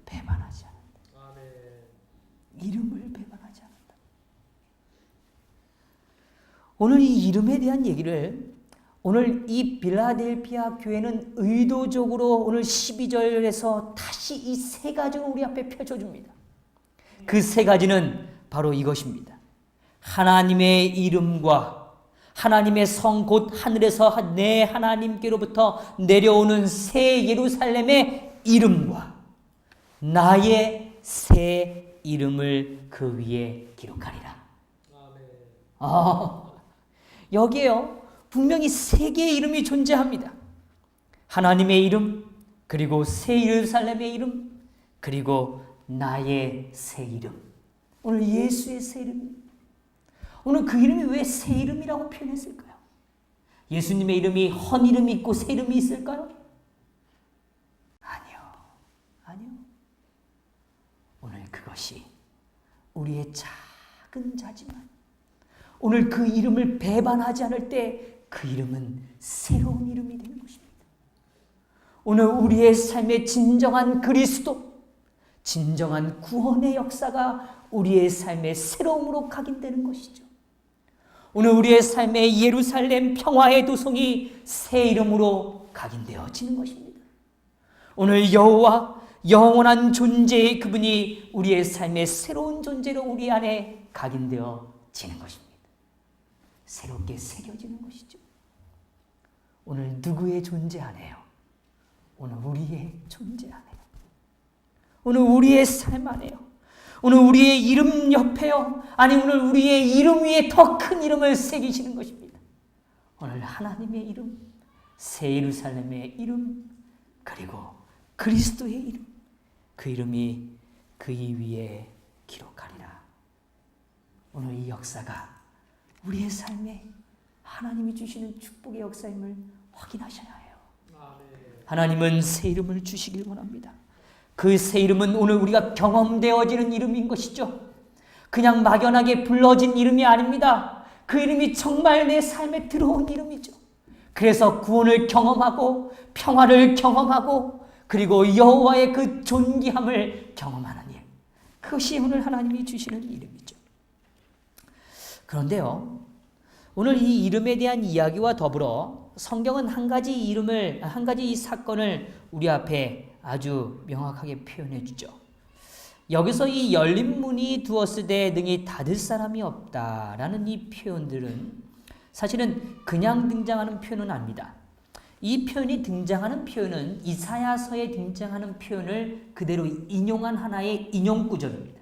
배반하지 않았다. 이름을 배반하지 않았다. 오늘 이 이름에 대한 얘기를 오늘 이 빌라델피아 교회는 의도적으로 오늘 12절에서 다시 이 세 가지를 우리 앞에 펼쳐줍니다. 그 세 가지는 바로 이것입니다. 하나님의 이름과 하나님의 성 곧 하늘에서 내 하나님께로부터 내려오는 새 예루살렘의 이름과 나의 새 이름을 그 위에 기록하리라. 여기에요. 분명히 세 개의 이름이 존재합니다. 하나님의 이름, 그리고 새 예루살렘의 이름, 그리고 나의 새 이름. 오늘 예수의 새 이름. 오늘 그 이름이 왜 새 이름이라고 표현했을까요? 예수님의 이름이 헌 이름이 있고 새 이름이 있을까요? 아니요. 오늘 그것이 우리의 작은 자지만 오늘 그 이름을 배반하지 않을 때 그 이름은 새로운 이름이 되는 것입니다. 오늘 우리의 삶의 진정한 그리스도, 진정한 구원의 역사가 우리의 삶의 새로움으로 각인되는 것이죠. 오늘 우리의 삶의 예루살렘 평화의 도성이 새 이름으로 각인되어지는 것입니다. 오늘 여호와 영원한 존재의 그분이 우리의 삶의 새로운 존재로 우리 안에 각인되어지는 것입니다. 새롭게 새겨지는 것이죠. 오늘 누구의 존재 안에요? 오늘 우리의 존재 안에요. 오늘 우리의 삶 안에요. 오늘 우리의 이름 옆에요. 아니 오늘 우리의 이름 위에 더 큰 이름을 새기시는 것입니다. 오늘 하나님의 이름, 새 예루살렘의 이름, 그리고 그리스도의 이름, 그 이름이 그 위에 기록하리라. 오늘 이 역사가 우리의 삶에 하나님이 주시는 축복의 역사임을 확인하셔야 해요. 하나님은 새 이름을 주시길 원합니다. 그 새 이름은 오늘 우리가 경험되어지는 이름인 것이죠. 그냥 막연하게 불러진 이름이 아닙니다. 그 이름이 정말 내 삶에 들어온 이름이죠. 그래서 구원을 경험하고 평화를 경험하고 그리고 여호와의 그 존귀함을 경험하는 일. 그것이 오늘 하나님이 주시는 이름이죠. 그런데요, 오늘 이 이름에 대한 이야기와 더불어 성경은 한 가지 이 사건을 우리 앞에 아주 명확하게 표현해 주죠. 여기서 이 열린 문이 두었으되 능히 닫을 사람이 없다라는 이 표현들은 사실은 그냥 등장하는 표현은 아닙니다. 이 표현이 등장하는 표현은 이사야서에 등장하는 표현을 그대로 인용한 하나의 인용 구절입니다.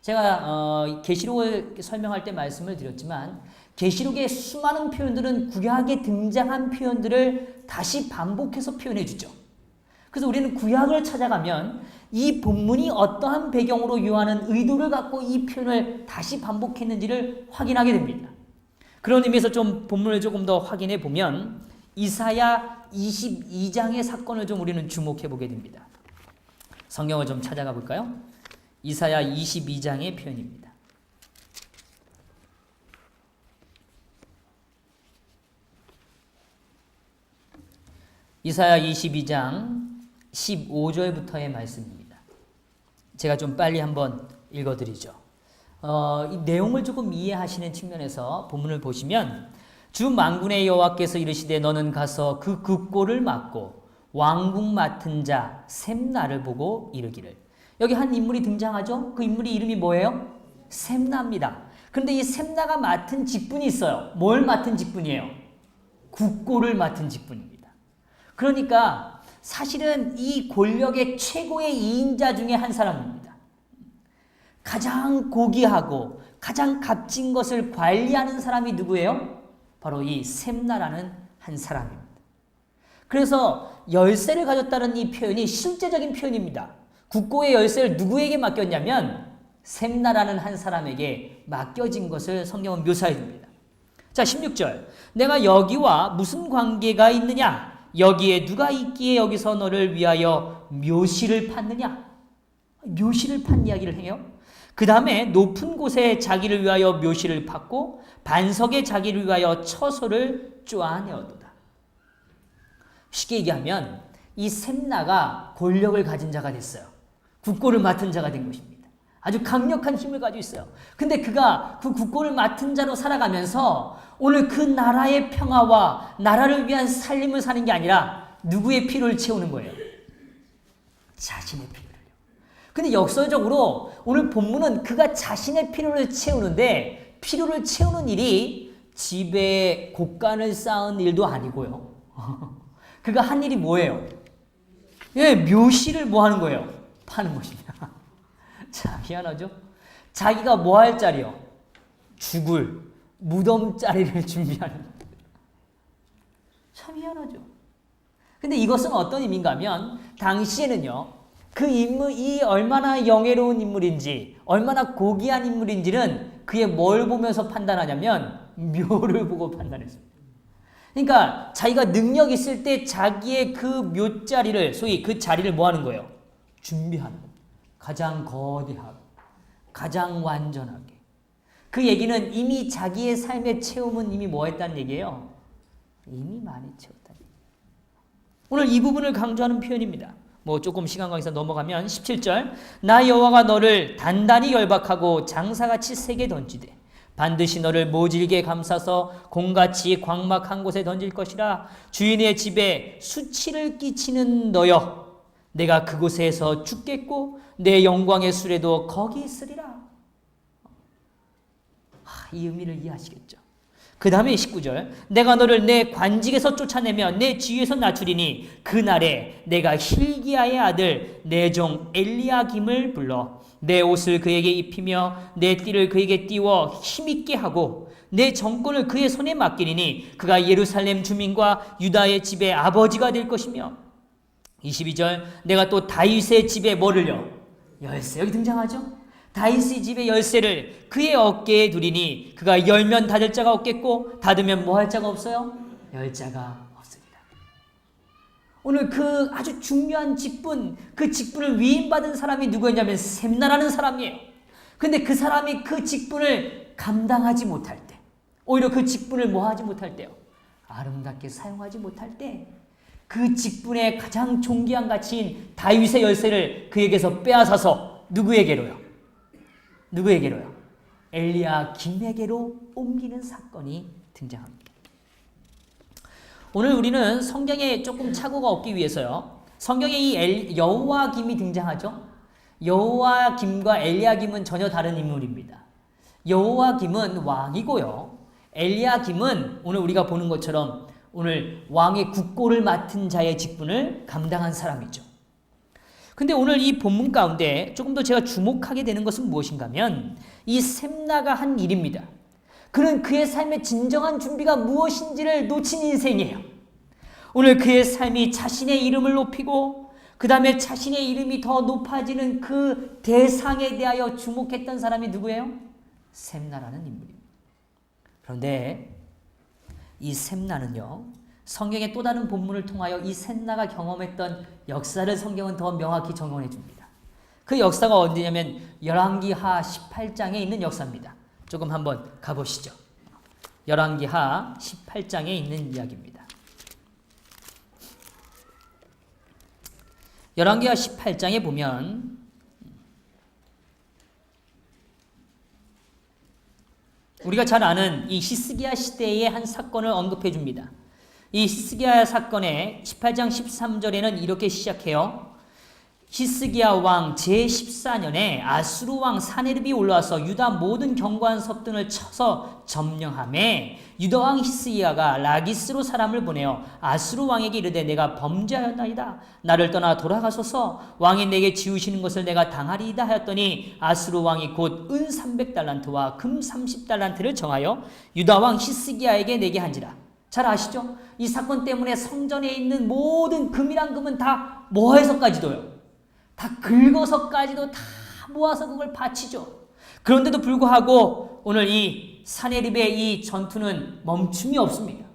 제가 계시록을 설명할 때 말씀을 드렸지만 계시록의 수많은 표현들은 구약에 등장한 표현들을 다시 반복해서 표현해 주죠. 그래서 우리는 구약을 찾아가면 이 본문이 어떠한 배경으로 요하는 의도를 갖고 이 표현을 다시 반복했는지를 확인하게 됩니다. 그런 의미에서 좀 본문을 조금 더 확인해 보면 이사야 22장의 사건을 좀 우리는 주목해 보게 됩니다. 성경을 좀 찾아가 볼까요? 이사야 22장의 표현입니다. 이사야 22장 15절부터의 말씀입니다. 제가 좀 빨리 한번 읽어드리죠. 이 내용을 조금 이해하시는 측면에서 본문을 보시면 주 만군의 여호와께서 이르시되 너는 가서 그 국고를 막고 왕궁 맡은 자 셈나를 보고 이르기를. 여기 한 인물이 등장하죠. 그 인물이 이름이 뭐예요? 셈나입니다. 그런데 이 셈나가 맡은 직분이 있어요. 뭘 맡은 직분이에요? 국고를 맡은 직분입니다. 그러니까 사실은 이 권력의 최고의 2인자 중에 한 사람입니다. 가장 고귀하고 가장 값진 것을 관리하는 사람이 누구예요? 바로 이 셈나라는 한 사람입니다. 그래서 열쇠를 가졌다는 이 표현이 실제적인 표현입니다. 국고의 열쇠를 누구에게 맡겼냐면 셈나라는 한 사람에게 맡겨진 것을 성경은 묘사해 줍니다. 자, 16절. 내가 여기와 무슨 관계가 있느냐? 여기에 누가 있기에 여기서 너를 위하여 묘시를 팠느냐? 묘시를 판 이야기를 해요. 그 다음에 높은 곳에 자기를 위하여 묘시를 팠고 반석에 자기를 위하여 처소를 쪼아내었도다. 쉽게 얘기하면 이 셈나가 권력을 가진 자가 됐어요. 국고를 맡은 자가 된 것입니다. 아주 강력한 힘을 가지고 있어요. 근데 그가 그 국고를 맡은 자로 살아가면서 오늘 그 나라의 평화와 나라를 위한 살림을 사는 게 아니라 누구의 필요를 채우는 거예요? 자신의 필요를요. 근데 역설적으로 오늘 본문은 그가 자신의 필요를 채우는데 필요를 채우는 일이 집에 곡간을 쌓은 일도 아니고요. 그가 한 일이 뭐예요? 예, 묘시를 뭐 하는 거예요? 파는 것입니다. 자, 희한하죠? 자기가 뭐 할 자리요? 죽을 무덤 자리를 준비하는 거예요. 참 희한하죠? 근데 이것은 어떤 의미인가 하면 당시에는요. 그 인물이 얼마나 영예로운 인물인지 얼마나 고귀한 인물인지는 그의 뭘 보면서 판단하냐면 묘를 보고 판단했습니다. 그러니까 자기가 능력 있을 때 자기의 그 묘자리를 소위 그 자리를 뭐 하는 거예요? 준비하는 거예요. 가장 거대하고 가장 완전하게. 그 얘기는 이미 자기의 삶의 체험은 이미 뭐 했다는 얘기예요? 이미 많이 채웠다는 얘기예요. 오늘 이 부분을 강조하는 표현입니다. 뭐 조금 시간 관계에서 넘어가면 17절 나 여호와가 너를 단단히 열박하고 장사같이 세게 던지되 반드시 너를 모질게 감싸서 공같이 광막한 곳에 던질 것이라 주인의 집에 수치를 끼치는 너여 내가 그곳에서 죽겠고 내 영광의 수레도 거기 있으리라. 이 의미를 이해하시겠죠. 그 다음에 19절 내가 너를 내 관직에서 쫓아내며 내 지위에서 낮추리니 그날에 내가 힐기야의 아들 내 종 엘리야김을 불러 내 옷을 그에게 입히며 내 띠를 그에게 띄워 힘있게 하고 내 정권을 그의 손에 맡기리니 그가 예루살렘 주민과 유다의 집의 아버지가 될 것이며 22절 내가 또 다윗의 집에 뭐를요? 열쇠. 여기 등장하죠? 다윗의 집의 열쇠를 그의 어깨에 두리니 그가 열면 닫을 자가 없겠고 닫으면 뭐 할 자가 없어요? 열 자가 없습니다. 오늘 그 아주 중요한 직분, 그 직분을 위임받은 사람이 누구였냐면 셈나라는 사람이에요. 근데 그 사람이 그 직분을 감당하지 못할 때, 오히려 그 직분을 뭐하지 못할 때요? 아름답게 사용하지 못할 때, 그 직분의 가장 존귀한 가치인 다윗의 열쇠를 그에게서 빼앗아서 누구에게로요? 엘리야김에게로 옮기는 사건이 등장합니다. 오늘 우리는 성경에 조금 착오가 없기 위해서요, 성경에 이 여호와김이 등장하죠. 여호와김과 엘리야김은 전혀 다른 인물입니다. 여호와김은 왕이고요, 엘리야김은 오늘 우리가 보는 것처럼 오늘 왕의 국고를 맡은 자의 직분을 감당한 사람이죠. 근데 오늘 이 본문 가운데 조금 더 제가 주목하게 되는 것은 무엇인가 하면 이 셈나가 한 일입니다. 그는 그의 삶의 진정한 준비가 무엇인지를 놓친 인생이에요. 오늘 그의 삶이 자신의 이름을 높이고 그 다음에 자신의 이름이 더 높아지는 그 대상에 대하여 주목했던 사람이 누구예요? 셈나라는 인물입니다. 그런데 이 셈나는요, 성경의 또 다른 본문을 통하여 이 셈나가 경험했던 역사를 성경은 더 명확히 정언해 줍니다. 그 역사가 언제냐면 열왕기하 18장에 있는 역사입니다. 조금 한번 가보시죠. 열왕기하 18장에 있는 이야기입니다. 열왕기하 18장에 보면 우리가 잘 아는 이 히스기야 시대의 한 사건을 언급해 줍니다. 이 히스기야 사건의 18장 13절에는 이렇게 시작해요. 히스기야 왕 제14년에 아수르 왕 사네립이 올라와서 유다 모든 견고한 섭등을 쳐서 점령하매 유다 왕 히스기야가 라기스로 사람을 보내어 아수르 왕에게 이르되 내가 범죄하였나이다. 나를 떠나 돌아가소서. 왕이 내게 지우시는 것을 내가 당하리이다 하였더니 아수르 왕이 곧 은 300달란트와 금 30달란트를 정하여 유다 왕 히스기야에게 내게 한지라. 잘 아시죠? 이 사건 때문에 성전에 있는 모든 금이란 금은 다 뭐해서까지도요, 다 긁어서까지도 다 모아서 그걸 바치죠. 그런데도 불구하고 오늘 이 사네립의 이 전투는 멈춤이 없습니다.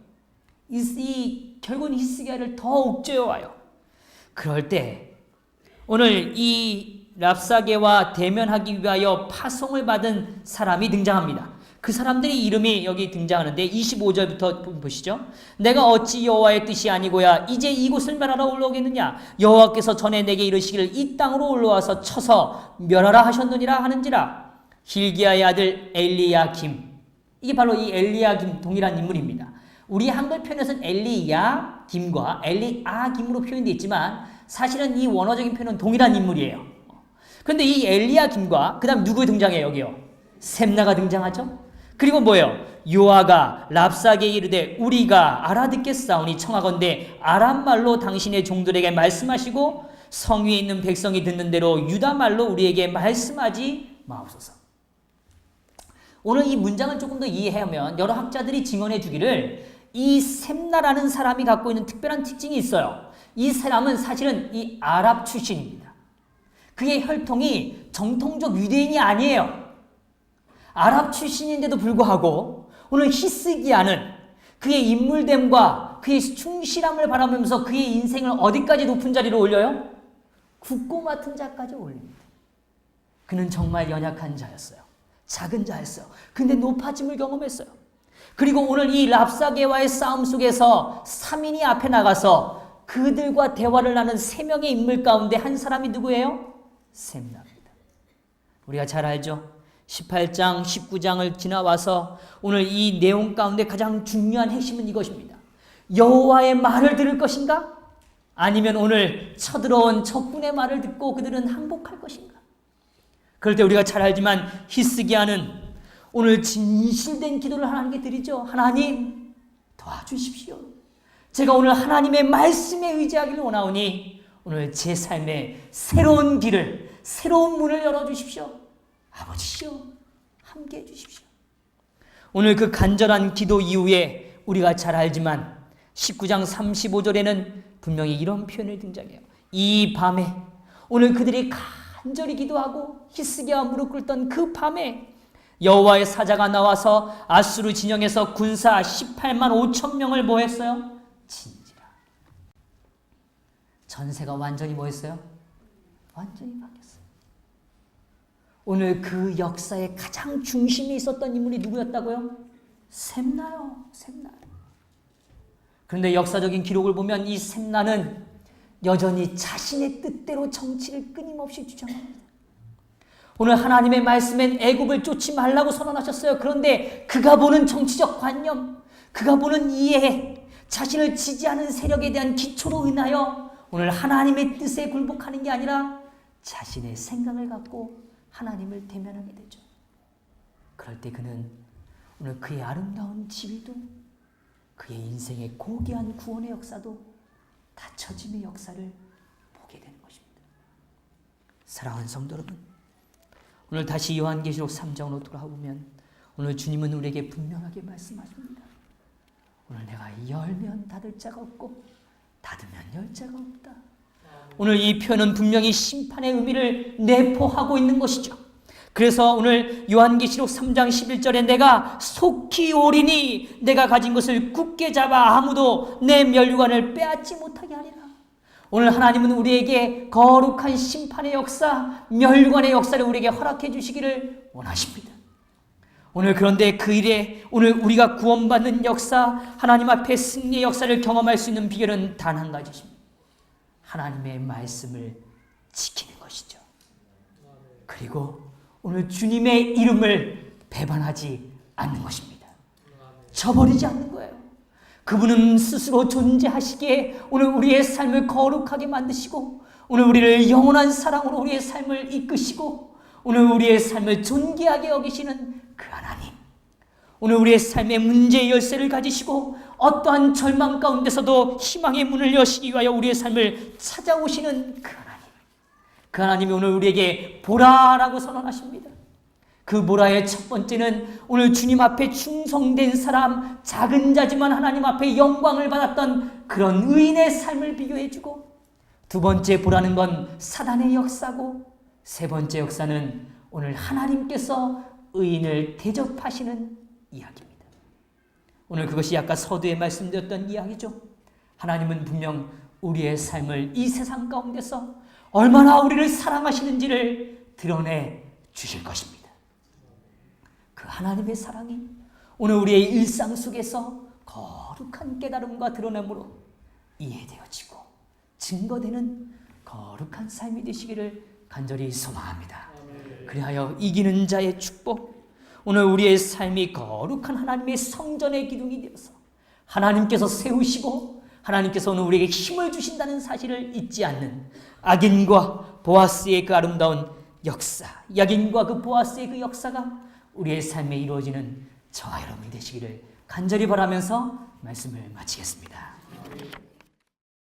결국은 히스기야를 더 옥죄어와요. 그럴 때 오늘 이 랍사게와 대면하기 위하여 파송을 받은 사람이 등장합니다. 그 사람들의 이름이 여기 등장하는데 25절부터 보시죠. 내가 어찌 여호와의 뜻이 아니고야 이제 이곳을 멸하러 올라오겠느냐. 여호와께서 전에 내게 이르시기를 이 땅으로 올라와서 쳐서 멸하라 하셨느니라 하는지라. hil기야의 아들 엘리야김, 이게 바로 이 엘리야김 동일한 인물입니다. 우리 한글 표현에서는 엘리야김과 엘리아김으로 표현되어 있지만 사실은 이 원어적인 표현은 동일한 인물이에요. 그런데 이 엘리야김과 그 다음 누구 등장해요? 여기요, 셈나가 등장하죠. 그리고 뭐예요? 요아가 랍사게에 이르되 우리가 알아듣겠사오니 청하건대 아람말로 당신의 종들에게 말씀하시고 성위에 있는 백성이 듣는 대로 유다말로 우리에게 말씀하지 마옵소서. 오늘 이 문장을 조금 더 이해하면 여러 학자들이 증언해 주기를 이 셈나라는 사람이 갖고 있는 특별한 특징이 있어요. 이 사람은 사실은 이 아랍 출신입니다. 그의 혈통이 정통적 유대인이 아니에요. 아랍 출신인데도 불구하고 오늘 히스기야는 그의 인물됨과 그의 충실함을 바라보면서 그의 인생을 어디까지 높은 자리로 올려요? 국고 맡은 자까지 올립니다. 그는 정말 연약한 자였어요. 작은 자였어요. 근데 높아짐을 경험했어요. 그리고 오늘 이 랍사게와의 싸움 속에서 3인이 앞에 나가서 그들과 대화를 나눈 3명의 인물 가운데 한 사람이 누구예요? 셈나입니다. 우리가 잘 알죠? 18장, 19장을 지나와서 오늘 이 내용 가운데 가장 중요한 핵심은 이것입니다. 여호와의 말을 들을 것인가? 아니면 오늘 쳐들어온 적군의 말을 듣고 그들은 항복할 것인가? 그럴 때 우리가 잘 알지만 히스기야는 오늘 진실된 기도를 하나님께 드리죠. 하나님 도와주십시오. 제가 오늘 하나님의 말씀에 의지하기를 원하오니 오늘 제 삶에 새로운 길을, 새로운 문을 열어주십시오. 아버지시여, 함께 해주십시오. 오늘 그 간절한 기도 이후에 우리가 잘 알지만 19장 35절에는 분명히 이런 표현을 등장해요. 이 밤에, 오늘 그들이 간절히 기도하고 히스기야와 무릎 꿇던 그 밤에 여호와의 사자가 나와서 아수르 진영에서 군사 18만 5천 명을 뭐 했어요? 진지라. 전세가 완전히 뭐 했어요? 완전히 바뀌었어요. 오늘 그 역사의 가장 중심에 있었던 인물이 누구였다고요? 셈나요. 셈나. 그런데 역사적인 기록을 보면 이 셈나는 여전히 자신의 뜻대로 정치를 끊임없이 주장합니다. 오늘 하나님의 말씀엔 애굽을 쫓지 말라고 선언하셨어요. 그런데 그가 보는 정치적 관념, 그가 보는 이해, 자신을 지지하는 세력에 대한 기초로 인하여 오늘 하나님의 뜻에 굴복하는 게 아니라 자신의 생각을 갖고 하나님을 대면하게 되죠. 그럴 때 그는 오늘 그의 아름다운 지위도, 그의 인생의 고귀한 구원의 역사도 닫혀짐의 역사를 보게 되는 것입니다. 사랑하는 성도 여러분, 오늘 다시 요한계시록 3장으로 돌아오면 오늘 주님은 우리에게 분명하게 말씀하십니다. 오늘 내가 열면 닫을 자가 없고 닫으면 열 자가 없다. 오늘 이 표현은 분명히 심판의 의미를 내포하고 있는 것이죠. 그래서 오늘 요한계시록 3장 11절에 내가 속히 오리니 내가 가진 것을 굳게 잡아 아무도 내 면류관을 빼앗지 못하게 하리라. 오늘 하나님은 우리에게 거룩한 심판의 역사, 면류관의 역사를 우리에게 허락해 주시기를 원하십니다. 오늘 그런데 그 일에 오늘 우리가 구원받는 역사, 하나님 앞에 승리의 역사를 경험할 수 있는 비결은 단 한 가지입니다. 하나님의 말씀을 지키는 것이죠. 그리고 오늘 주님의 이름을 배반하지 않는 것입니다. 저버리지 않는 거예요. 그분은 스스로 존재하시기에 오늘 우리의 삶을 거룩하게 만드시고 오늘 우리를 영원한 사랑으로 우리의 삶을 이끄시고 오늘 우리의 삶을 존귀하게 여기시는 그 하나님, 오늘 우리의 삶의 문제의 열쇠를 가지시고 어떠한 절망 가운데서도 희망의 문을 여시기 위하여 우리의 삶을 찾아오시는 그 하나님, 그 하나님이 오늘 우리에게 보라라고 선언하십니다. 그 보라의 첫 번째는 오늘 주님 앞에 충성된 사람, 작은 자지만 하나님 앞에 영광을 받았던 그런 의인의 삶을 비교해주고, 두 번째 보라는 건 사단의 역사고, 세 번째 역사는 오늘 하나님께서 의인을 대접하시는 이야기입니다. 오늘 그것이 아까 서두에 말씀드렸던 이야기죠. 하나님은 분명 우리의 삶을 이 세상 가운데서 얼마나 우리를 사랑하시는지를 드러내 주실 것입니다. 그 하나님의 사랑이 오늘 우리의 일상 속에서 거룩한 깨달음과 드러냄으로 이해되어지고 증거되는 거룩한 삶이 되시기를 간절히 소망합니다. 그리하여 이기는 자의 축복, 오늘 우리의 삶이 거룩한 하나님의 성전의 기둥이 되어서 하나님께서 세우시고 하나님께서 오늘 우리에게 힘을 주신다는 사실을 잊지 않는 악인과 보아스의 그 아름다운 역사, 악인과 그 보아스의 그 역사가 우리의 삶에 이루어지는 저와 여러분이 되시기를 간절히 바라면서 말씀을 마치겠습니다.